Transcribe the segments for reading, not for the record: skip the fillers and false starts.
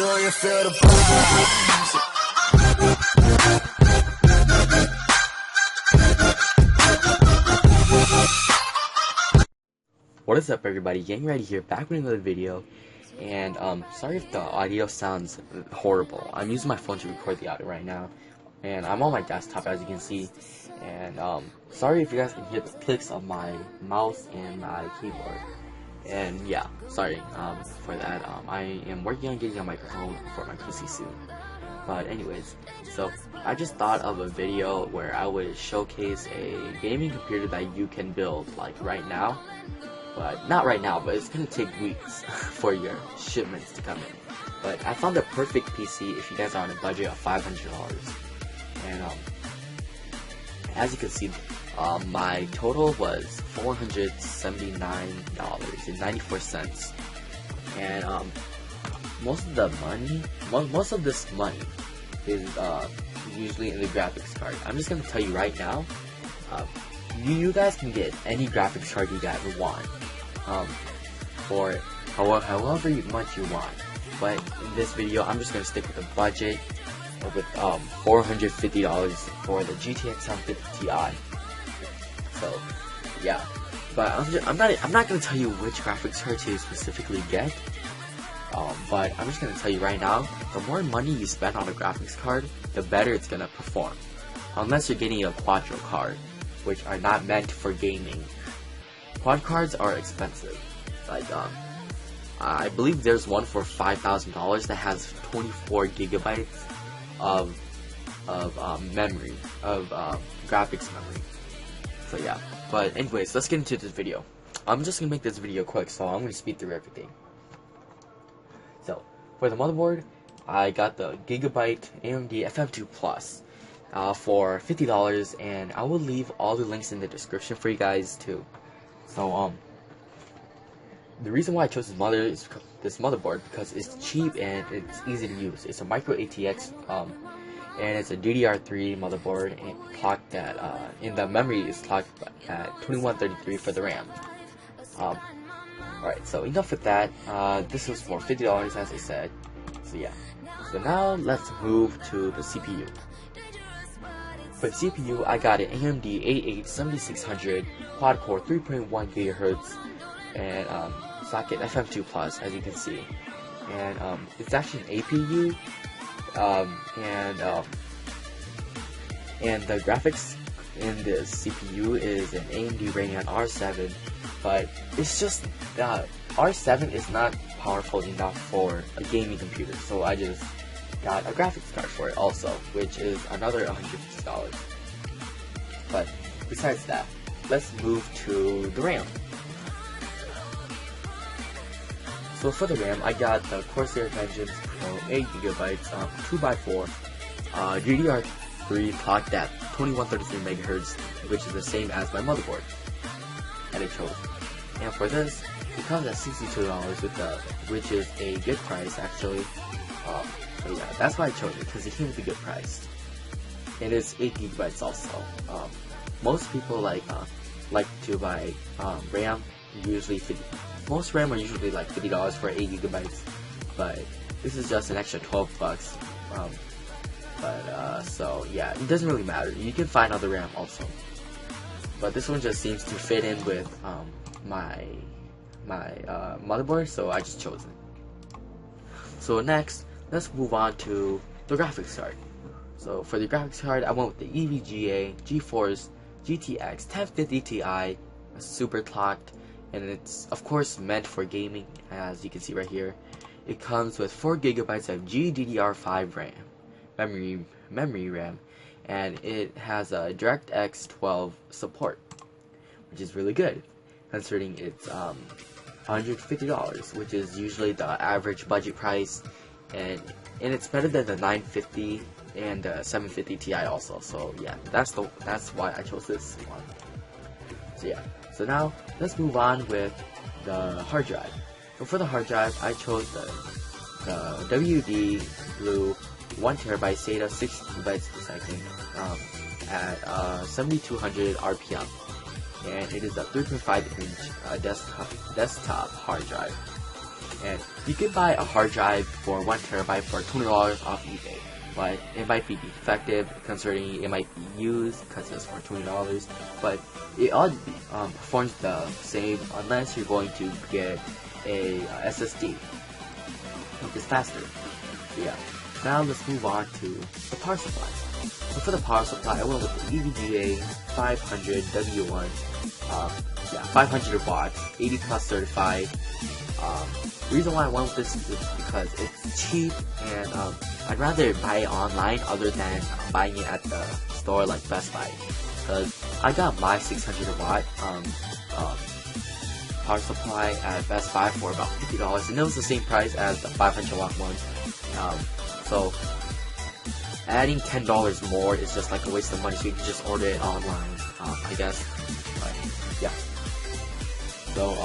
Do you feel the vibes? What is up, everybody? Getting ready here, back with another video. And sorry if the audio sounds horrible. I'm using my phone to record the audio right now, and I'm on my desktop, as you can see. And sorry if you guys can hear the clicks of my mouse and my keyboard. And yeah, sorry for that. I am working on getting a microphone for my PC soon. But anyways, so I just thought of a video where I would showcase a gaming computer that you can build like right now. But not right now, but it's gonna take weeks for your shipments to come in. But I found the perfect PC if you guys are on a budget of $500. And as you can see, my total was $479.94. And most of this money is usually in the graphics card. I'm just gonna tell you right now, you guys can get any graphics card you guys want, for however much you want. But in this video, I'm just gonna stick with a budget with $450 for the GTX 1050 Ti. So yeah, but I'm not gonna tell you which graphics card to specifically get. But I'm just gonna tell you right now, the more money you spend on a graphics card, the better it's gonna perform. Unless you're getting a quadro card, which are not meant for gaming. Quad cards are expensive. Like I believe there's one for $5,000 that has 24 gigabytes of memory, of graphics memory. So yeah. But anyways, let's get into this video. I'm just gonna make this video quick, so I'm gonna speed through everything. So for the motherboard, I got the Gigabyte AMD FM2 Plus. For $50, and I will leave all the links in the description for you guys too. So the reason why I chose this motherboard because it's cheap and it's easy to use. It's a micro ATX and it's a DDR3 motherboard, and clocked at in the memory is clocked at 2133 for the RAM. Alright, so enough with that. This was for $50, as I said. So yeah. So now let's move to the CPU. For the CPU, I got an AMD A8 7600 quad-core 3.1 GHz and socket FM2 Plus, as you can see. And it's actually an APU, and the graphics in this CPU is an AMD Radeon R7, but it's just that R7 is not powerful enough for a gaming computer, so I just got a graphics card for it also, which is another $150. But besides that, let's move to the RAM. So for the RAM, I got the Corsair Vengeance Pro 8GB, 2x4, DDR3 clocked at 2133 MHz, which is the same as my motherboard, and I chose. And for this, it comes at $62 which is a good price actually. So yeah, that's why I chose it, because it came with a good price. And it's 8GB also. Most people like to buy RAM, usually most RAM are usually like $50 for 8GB, but this is just an extra $12. So yeah, it doesn't really matter. You can find other RAM also, but this one just seems to fit in with my motherboard, so I just chose it. So next, let's move on to the graphics card. So for the graphics card, I went with the EVGA GeForce GTX 1050 Ti, super clocked, and it's of course meant for gaming, as you can see right here. It comes with 4GB of GDDR5 RAM, memory RAM, and it has a DirectX 12 support, which is really good, considering it's $150, which is usually the average budget price, and it's better than the 950 and the 750 Ti also. So yeah, that's why I chose this one. So yeah, so now let's move on with the hard drive. So for the hard drive, I chose the WD Blue 1TB SATA 16 bytes per second at 7200 RPM, and it is a 3.5-inch desktop hard drive. And you can buy a hard drive for 1 terabyte for $20 off eBay, but it might be defective considering it might be used because it's for $20. But it all performs the same unless you're going to get a SSD, which is faster. So yeah. Now let's move on to the power supply. So for the power supply, I went with the EVGA 500 W1. 500 watts, 80 plus certified. The reason why I went with this is because it's cheap, and I'd rather buy it online other than buying it at the store like Best Buy. Because I got my 600 watt power supply at Best Buy for about $50, and it was the same price as the 500 watt one. So adding $10 more is just like a waste of money, so you can just order it online, I guess. But yeah. So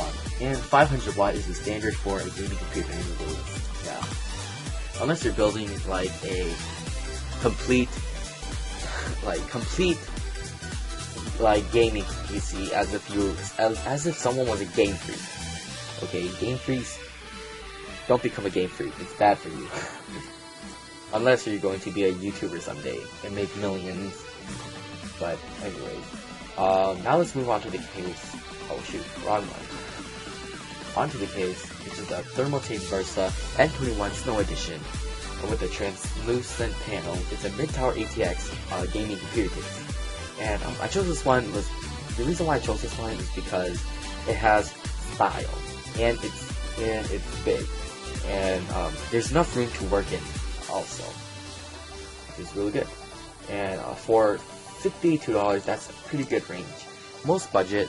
and 500 watt is the standard for a gaming computer anyways. Yeah. Unless you're building like a complete gaming PC, as if someone was a game freak. Okay, game freaks, don't become a game freak. It's bad for you. Unless you're going to be a YouTuber someday and make millions. But anyways, now let's move on to the case. Oh shoot, wrong one. Onto the case, which is the Thermaltake Versa N21 Snow Edition with a translucent panel. It's a mid-tower ATX gaming computer case. And I chose this one the reason why I chose this one is because it has style and it's big, and there's enough room to work in also, which is really good. And for $52, that's a pretty good range. Most budget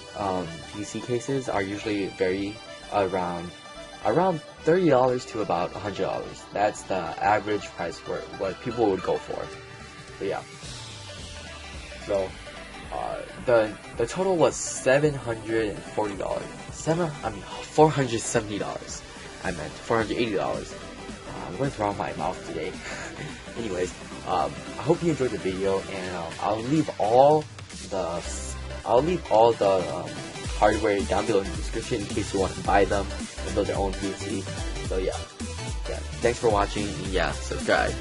PC cases are usually around $30 to about $100. That's the average price for what people would go for. But yeah. So the total was $740. $470. I meant $480. What's wrong with my mouth today? Anyways, I hope you enjoyed the video, and I'll leave all the hardware down below in the description in case you want to buy them and build your own PC. So yeah, thanks for watching. Yeah, subscribe.